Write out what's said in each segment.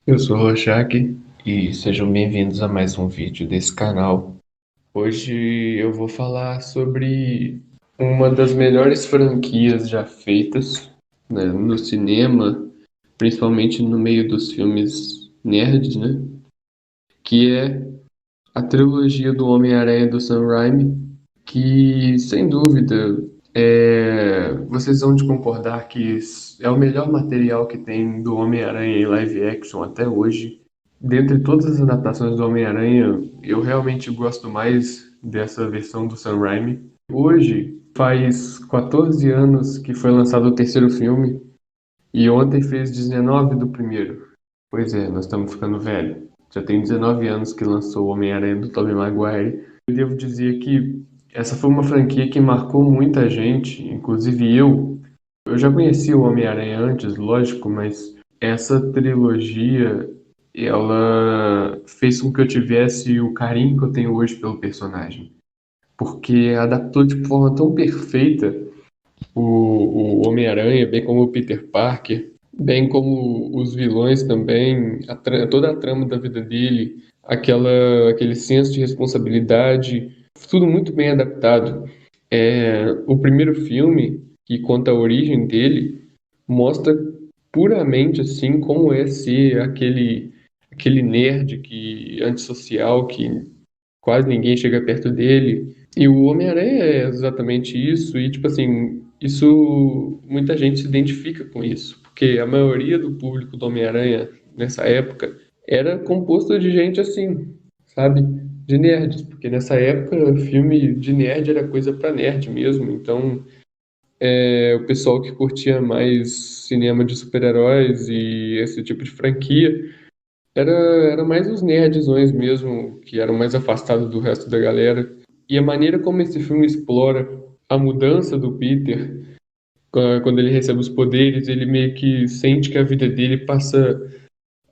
Eu sou o Rorschach e sejam bem-vindos a mais um vídeo desse canal. Hoje eu vou falar sobre uma das melhores franquias já feitas, né, no cinema, principalmente no meio dos filmes nerds, né? Que é a trilogia do Homem-Aranha do Sam Raimi, que sem dúvida vocês vão de concordar que é o melhor material que tem do Homem-Aranha em live action até hoje. Dentre todas as adaptações do Homem-Aranha, eu realmente gosto mais dessa versão do Sam Raimi. Hoje faz 14 anos que foi lançado o terceiro filme e ontem fez 19 do primeiro. Pois é, nós estamos ficando velho. Já tem 19 anos que lançou o Homem-Aranha do Tobey Maguire. Eu devo dizer que essa foi uma franquia que marcou muita gente, inclusive eu. Eu já conhecia o Homem-Aranha antes, lógico, mas essa trilogia, ela fez com que eu tivesse o carinho que eu tenho hoje pelo personagem. Porque adaptou de forma tão perfeita o Homem-Aranha, bem como o Peter Parker, bem como os vilões também, toda a trama da vida dele, aquele senso de responsabilidade, tudo muito bem adaptado. O primeiro filme, que conta a origem dele, mostra puramente assim como é ser aquele nerd que antissocial que quase ninguém chega perto dele. E o Homem-Aranha é exatamente isso, e tipo assim, isso muita gente se identifica com isso, porque a maioria do público do Homem-Aranha nessa época era composto de gente assim, sabe? De nerds, porque nessa época filme de nerd era coisa pra nerd mesmo, então o pessoal que curtia mais cinema de super-heróis e esse tipo de franquia era mais os nerdzões mesmo, que eram mais afastados do resto da galera. E a maneira como esse filme explora a mudança do Peter, quando ele recebe os poderes, ele meio que sente que a vida dele passa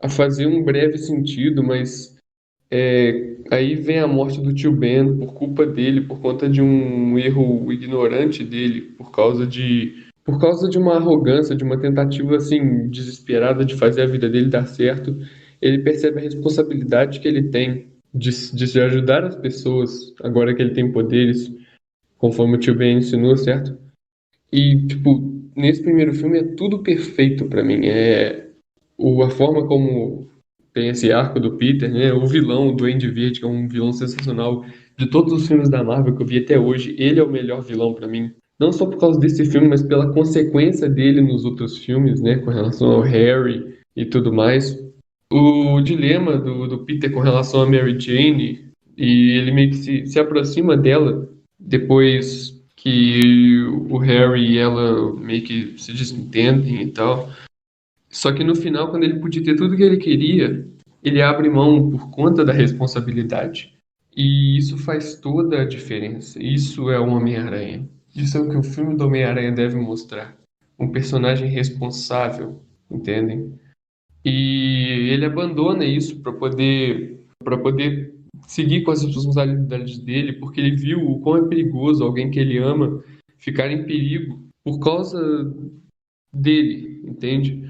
a fazer um breve sentido, mas aí vem a morte do tio Ben por culpa dele, por conta de um erro ignorante dele, por causa de uma arrogância, de uma tentativa assim desesperada de fazer a vida dele dar certo. Ele percebe a responsabilidade que ele tem de ajudar as pessoas agora que ele tem poderes, conforme o tio Ben ensinou, certo? E tipo, nesse primeiro filme é tudo perfeito pra mim. A forma como tem esse arco do Peter, né? O vilão, o Duende Verde, que é um vilão sensacional de todos os filmes da Marvel que eu vi até hoje. Ele é o melhor vilão pra mim. Não só por causa desse filme, mas pela consequência dele nos outros filmes, né? Com relação ao Harry e tudo mais. O dilema do Peter com relação a Mary Jane, e ele meio que se aproxima dela depois que o Harry e ela meio que se desentendem e tal. Só que no final, quando ele podia ter tudo que ele queria, ele abre mão por conta da responsabilidade. E isso faz toda a diferença. Isso é o Homem-Aranha. Isso é o que o filme do Homem-Aranha deve mostrar. Um personagem responsável, entendem? E ele abandona isso para poder seguir com as responsabilidades dele, porque ele viu o quão é perigoso alguém que ele ama ficar em perigo por causa dele, entende?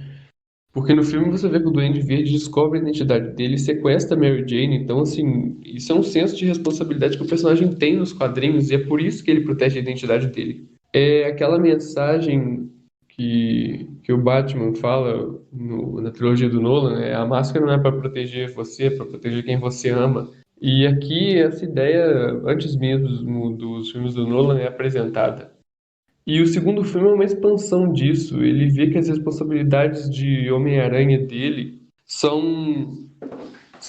Porque no filme você vê que o Duende Verde descobre a identidade dele e sequestra a Mary Jane. Então, assim, isso é um senso de responsabilidade que o personagem tem nos quadrinhos e é por isso que ele protege a identidade dele. É aquela mensagem que o Batman fala na trilogia do Nolan, né? A máscara não é para proteger você, é para proteger quem você ama. E aqui essa ideia, antes mesmo dos filmes do Nolan, é apresentada. E o segundo filme é uma expansão disso. Ele vê que as responsabilidades de Homem-Aranha dele são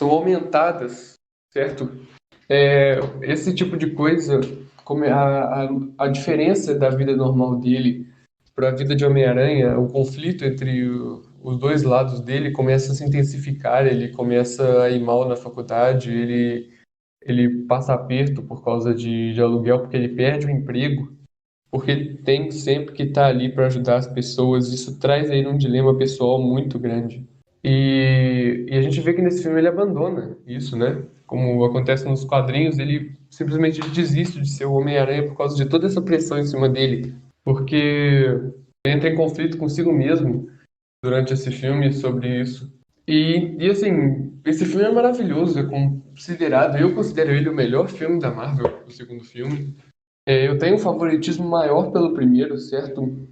aumentadas, certo? Esse tipo de coisa, como a diferença da vida normal dele para a vida de Homem-Aranha, o conflito entre os dois lados dele começa a se intensificar, ele começa a ir mal na faculdade, ele passa aperto por causa de aluguel, porque ele perde o emprego porque ele tem sempre que estar ali para ajudar as pessoas. Isso traz aí um dilema pessoal muito grande. E a gente vê que nesse filme ele abandona isso, né? Como acontece nos quadrinhos, ele simplesmente desiste de ser o Homem-Aranha por causa de toda essa pressão em cima dele. Porque ele entra em conflito consigo mesmo durante esse filme sobre isso. E assim, esse filme é maravilhoso, é considerado, eu considero ele o melhor filme da Marvel, o segundo filme. Eu tenho um favoritismo maior pelo primeiro, certo?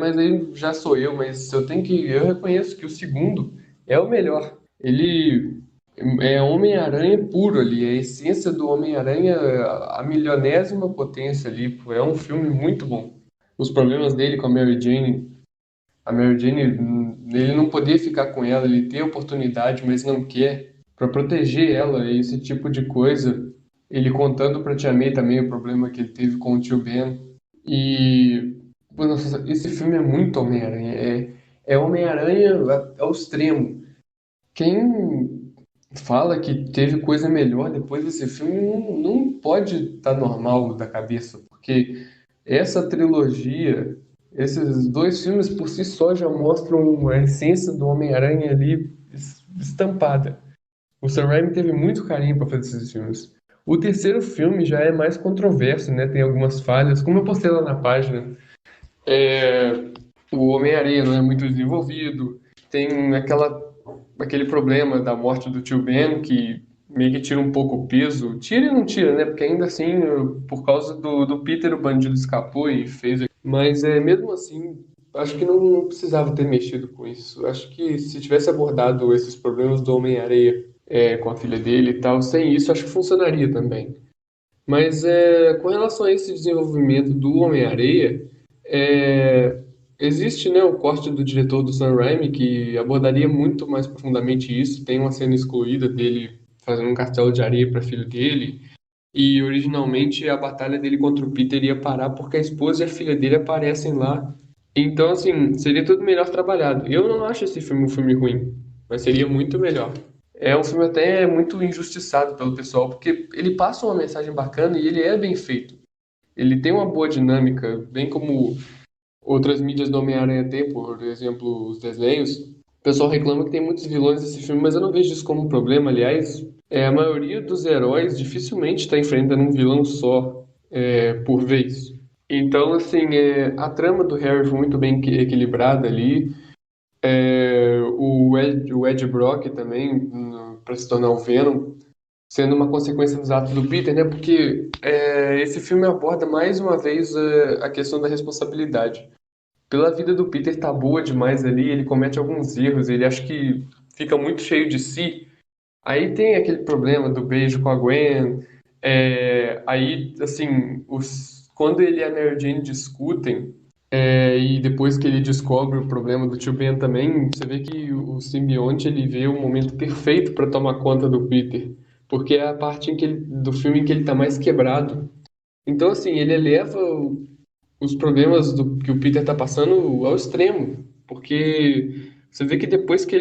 Mas aí já sou eu, mas eu reconheço que o segundo é o melhor. Ele é Homem-Aranha puro ali, é a essência do Homem-Aranha, a milionésima potência ali. Pô, é um filme muito bom. Os problemas dele com a Mary Jane, ele não poder ficar com ela, ele tem a oportunidade, mas não quer, para proteger ela, esse tipo de coisa. Ele contando pra Tia May também o problema que ele teve com o tio Ben. E, pô, nossa, esse filme é muito Homem-Aranha, é Homem-Aranha ao extremo. Quem fala que teve coisa melhor depois desse filme não pode estar normal da cabeça, porque essa trilogia, esses dois filmes por si só já mostram a essência do Homem-Aranha ali estampada. O Sam Raimi teve muito carinho para fazer esses filmes. O terceiro filme já é mais controverso, né? Tem algumas falhas, como eu postei lá na página. É, o Homem-Aranha não é muito desenvolvido, tem aquele problema da morte do tio Ben, que meio que tira um pouco o peso. Tira e não tira, né? Porque ainda assim, por causa do Peter, o bandido escapou e fez. Mas mesmo assim, acho que não precisava ter mexido com isso. Acho que se tivesse abordado esses problemas do Homem-Aranha com a filha dele e tal, sem isso, acho que funcionaria também. Mas com relação a esse desenvolvimento do Homem-Areia, é, existe, né, o corte do diretor do Sam Raimi que abordaria muito mais profundamente isso. Tem uma cena excluída dele fazendo um castelo de areia para filho dele. E originalmente a batalha dele contra o Peter ia parar porque a esposa e a filha dele aparecem lá. Então, assim, seria tudo melhor trabalhado. Eu não acho esse filme um filme ruim, mas seria muito melhor. É um filme até muito injustiçado pelo pessoal, porque ele passa uma mensagem bacana e ele é bem feito. Ele tem uma boa dinâmica, bem como outras mídias do Homem-Aranha têm, por exemplo, os desenhos. O pessoal reclama que tem muitos vilões nesse filme, mas eu não vejo isso como um problema. Aliás, a maioria dos heróis dificilmente está enfrentando um vilão só por vez. Então, assim, a trama do Harry foi muito bem equilibrada ali. O Ed Brock também, para se tornar o Venom, sendo uma consequência dos atos do Peter, né? Porque esse filme aborda mais uma vez a questão da responsabilidade. Pela vida do Peter tá boa demais ali, ele comete alguns erros, ele acha que fica muito cheio de si. Aí tem aquele problema do beijo com a Gwen. Aí, assim, quando ele e a Mary Jane discutem, e depois que ele descobre o problema do tio Ben também, você vê que o simbionte ele vê o momento perfeito para tomar conta do Peter, porque é a parte do filme em que ele tá mais quebrado. Então, assim, ele eleva os problemas que o Peter tá passando ao extremo, porque você vê que depois que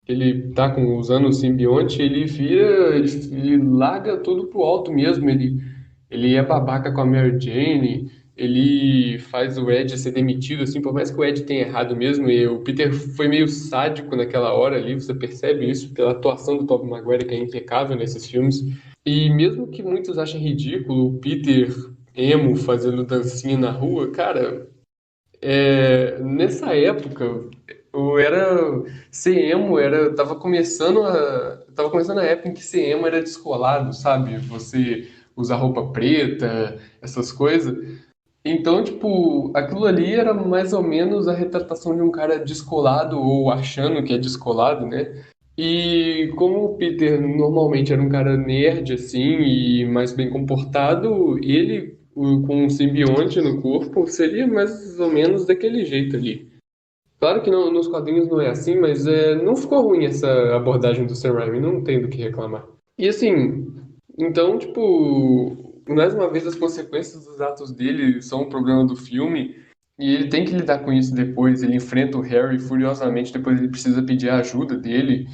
ele tá usando o simbionte, ele larga tudo pro alto mesmo, ele é babaca com a Mary Jane, ele faz o Ed ser demitido, assim, por mais que o Ed tenha errado mesmo, e o Peter foi meio sádico naquela hora ali, você percebe isso pela atuação do Tobey Maguire, que é impecável nesses filmes. E mesmo que muitos achem ridículo o Peter emo fazendo dancinha na rua, cara, nessa época, eu era ser emo tava começando a época em que ser emo era descolado, sabe? Você usar roupa preta, essas coisas. Então, tipo, aquilo ali era mais ou menos a retratação de um cara descolado ou achando que é descolado, né? E como o Peter normalmente era um cara nerd, assim, e mais bem comportado, com um simbionte no corpo, seria mais ou menos daquele jeito ali. Claro que nos quadrinhos não é assim, mas não ficou ruim essa abordagem do Sam Raimi, não tem do que reclamar. E assim, então, tipo, mais uma vez as consequências dos atos dele são um problema do filme, e ele tem que lidar com isso depois. Ele enfrenta o Harry furiosamente, depois ele precisa pedir a ajuda dele.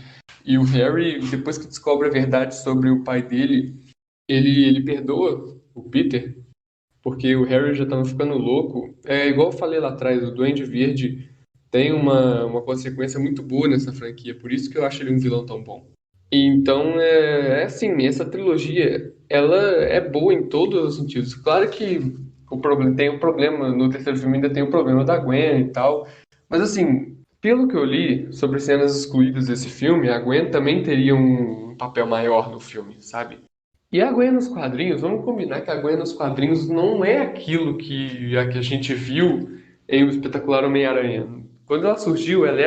E o Harry, depois que descobre a verdade sobre o pai dele, ele perdoa o Peter, porque o Harry já estava ficando louco. É igual eu falei lá atrás, o Duende Verde tem uma consequência muito boa nessa franquia, por isso que eu acho ele um vilão tão bom. Então, é assim, essa trilogia, ela é boa em todos os sentidos. Claro que tem um problema, no terceiro filme ainda tem o problema da Gwen e tal, mas assim, Pelo que eu li sobre cenas excluídas desse filme, a Gwen também teria um papel maior no filme, sabe? E a Gwen nos quadrinhos, vamos combinar que a Gwen nos quadrinhos não é aquilo que a gente viu em O Espetacular Homem-Aranha. Quando ela surgiu, ela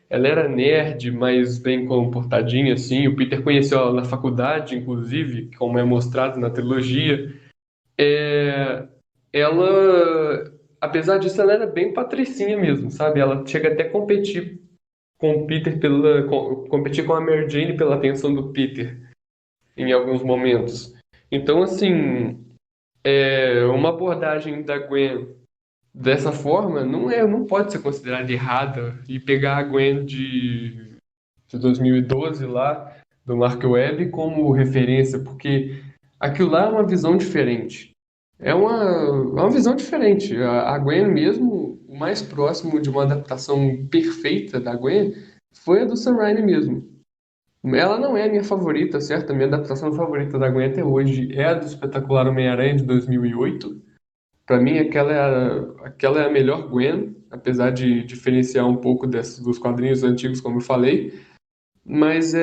era nerd, mas bem comportadinha, assim. O Peter conheceu ela na faculdade, inclusive, como é mostrado na trilogia. É, ela, apesar disso, ela era bem patricinha mesmo, sabe? Ela chega até a competir com o Peter competir com a Mary Jane pela atenção do Peter em alguns momentos. Então, assim, uma abordagem da Gwen dessa forma não pode ser considerada errada e pegar a Gwen de 2012 lá, do Mark Webb, como referência, porque aquilo lá é uma visão diferente. É uma visão diferente. A Gwen mesmo, o mais próximo de uma adaptação perfeita da Gwen foi a do Sam Raimi mesmo. Ela não é a minha favorita, certo? A minha adaptação favorita da Gwen até hoje é a do Espetacular Homem-Aranha de 2008. Para mim, aquela é a melhor Gwen, apesar de diferenciar um pouco dos quadrinhos antigos, como eu falei. Mas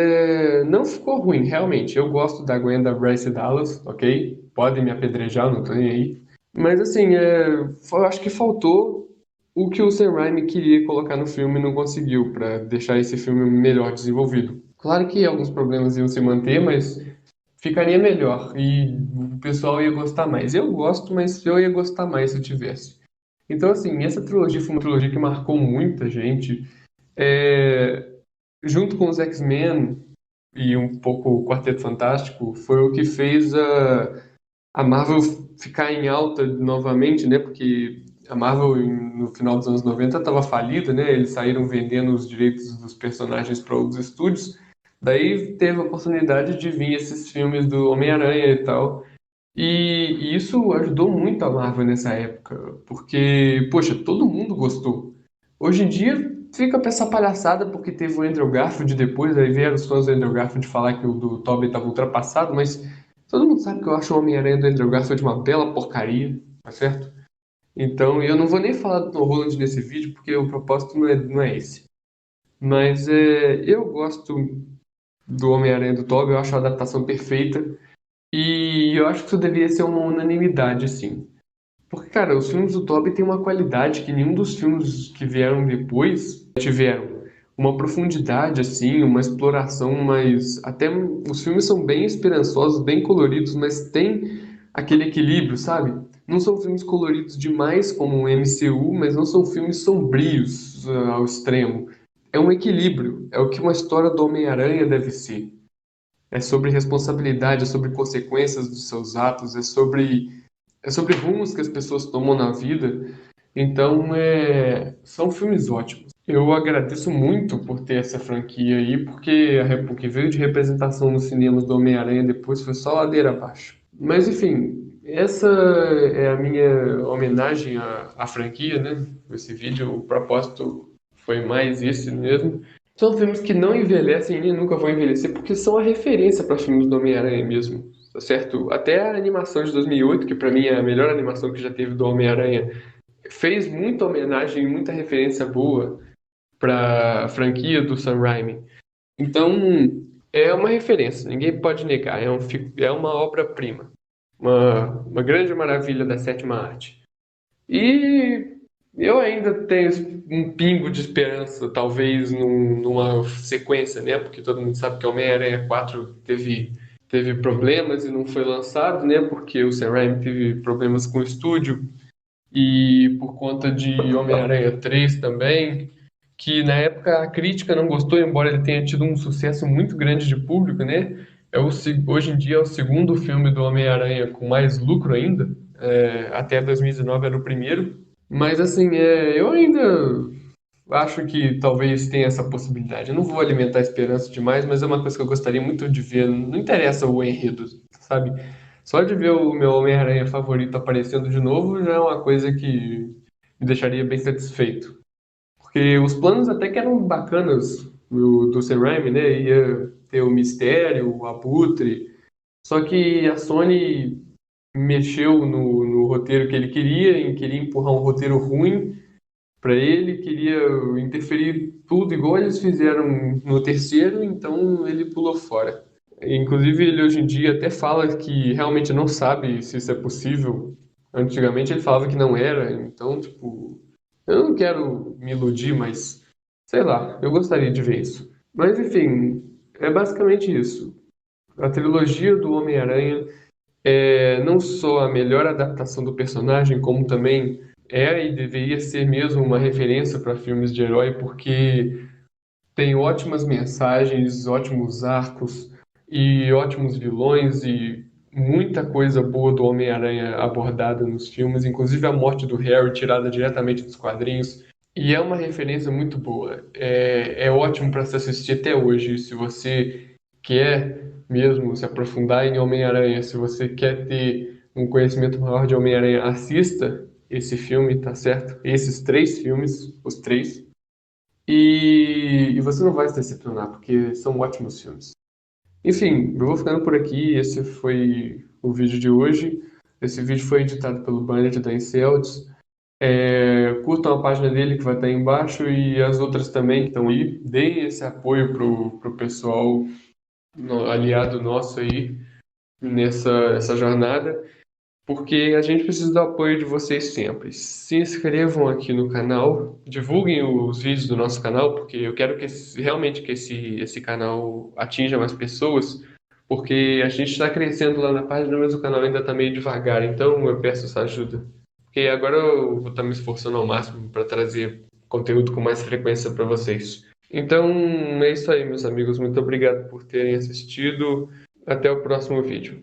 não ficou ruim, realmente. Eu gosto da Gwen da Bryce Dallas, ok? Podem me apedrejar, não tô nem aí. Mas assim, eu acho que faltou o que o Sam Raimi queria colocar no filme e não conseguiu, para deixar esse filme melhor desenvolvido. Claro que alguns problemas iam se manter, mas ficaria melhor e o pessoal ia gostar mais. Eu gosto, mas eu ia gostar mais se eu tivesse. Então, assim, essa trilogia foi uma trilogia que marcou muita gente. É, Junto com os X-Men e um pouco o Quarteto Fantástico, foi o que fez a Marvel ficar em alta novamente, né? Porque a Marvel, no final dos anos 90 estava falida, né? Eles saíram vendendo os direitos dos personagens para outros estúdios. Daí teve a oportunidade de vir esses filmes do Homem-Aranha e tal. E isso ajudou muito a Marvel nessa época, porque, poxa, todo mundo gostou. Hoje em dia fica pra essa palhaçada porque teve o Andrew Garfield depois, aí vieram os fãs do Andrew Garfield falar que o do Tobey estava ultrapassado, mas todo mundo sabe que eu acho o Homem-Aranha do Andrew Garfield uma bela porcaria, tá certo? Então, eu não vou nem falar do Tom Holland nesse vídeo, porque o propósito não é esse. Mas eu gosto do Homem-Aranha do Tobey, eu acho a adaptação perfeita, e eu acho que isso deveria ser uma unanimidade, assim. Porque, cara, os filmes do Tobey têm uma qualidade que nenhum dos filmes que vieram depois tiveram. Uma profundidade, assim, uma exploração, mas até os filmes são bem esperançosos, bem coloridos, mas tem aquele equilíbrio, sabe? Não são filmes coloridos demais como o MCU, mas não são filmes sombrios ao extremo. É um equilíbrio, é o que uma história do Homem-Aranha deve ser. É sobre responsabilidade, é sobre consequências dos seus atos, é sobre rumos que as pessoas tomam na vida. Então, são filmes ótimos. Eu agradeço muito por ter essa franquia aí, porque o que veio de representação nos cinemas do Homem-Aranha depois foi só ladeira abaixo. Mas, enfim, essa é a minha homenagem à franquia, né? Esse vídeo, o propósito foi mais esse mesmo. São filmes que não envelhecem e nem nunca vão envelhecer, porque são a referência para filmes do Homem-Aranha mesmo, tá certo? Até a animação de 2008, que para mim é a melhor animação que já teve do Homem-Aranha, fez muita homenagem e muita referência boa para a franquia do Sam Raimi. Então, é uma referência, ninguém pode negar, é uma obra-prima, uma grande maravilha da sétima arte. E eu ainda tenho um pingo de esperança, talvez numa sequência, né? Porque todo mundo sabe que Homem-Aranha 4 teve problemas e não foi lançado, né? Porque o Sam Raimi teve problemas com o estúdio e por conta de Homem-Aranha 3 também, que na época a crítica não gostou, embora ele tenha tido um sucesso muito grande de público, né? Hoje em dia é o segundo filme do Homem-Aranha com mais lucro ainda. Até 2019 era o primeiro. Mas assim, eu ainda acho que talvez tenha essa possibilidade. Eu não vou alimentar esperança demais, mas é uma coisa que eu gostaria muito de ver. Não interessa o enredo, sabe? Só de ver o meu Homem-Aranha favorito aparecendo de novo já é uma coisa que me deixaria bem satisfeito. Porque os planos até que eram bacanas do Sam Raimi, né? Ia ter o Mistério, o Abutre. Só que a Sony mexeu no roteiro que ele queria, queria empurrar um roteiro ruim Para ele, queria interferir tudo igual eles fizeram no terceiro, então ele pulou fora. Inclusive, ele hoje em dia até fala que realmente não sabe se isso é possível. Antigamente ele falava que não era, então, tipo, eu não quero me iludir, mas sei lá, eu gostaria de ver isso. Mas enfim, é basicamente isso. A trilogia do Homem-Aranha é não só a melhor adaptação do personagem, como também é e deveria ser mesmo uma referência para filmes de herói, porque tem ótimas mensagens, ótimos arcos e ótimos vilões e muita coisa boa do Homem-Aranha abordada nos filmes, inclusive a morte do Harry tirada diretamente dos quadrinhos. E é uma referência muito boa. É ótimo para se assistir até hoje. Se você quer mesmo se aprofundar em Homem-Aranha, se você quer ter um conhecimento maior de Homem-Aranha, assista esse filme, tá certo? Esses três filmes, os três. E você não vai se decepcionar, porque são ótimos filmes. Enfim, eu vou ficando por aqui. Esse foi o vídeo de hoje. Esse vídeo foi editado pelo Banner da Incelts. Curtam a página dele que vai estar aí embaixo e as outras também que estão aí. Deem esse apoio pro pessoal aliado nosso aí nessa jornada, porque a gente precisa do apoio de vocês sempre. Se inscrevam aqui no canal, divulguem os vídeos do nosso canal, porque eu quero que realmente que esse canal atinja mais pessoas, porque a gente está crescendo lá na página, mas o canal ainda está meio devagar, então eu peço essa ajuda. Porque agora eu vou estar me esforçando ao máximo para trazer conteúdo com mais frequência para vocês. Então é isso aí, meus amigos. Muito obrigado por terem assistido. Até o próximo vídeo.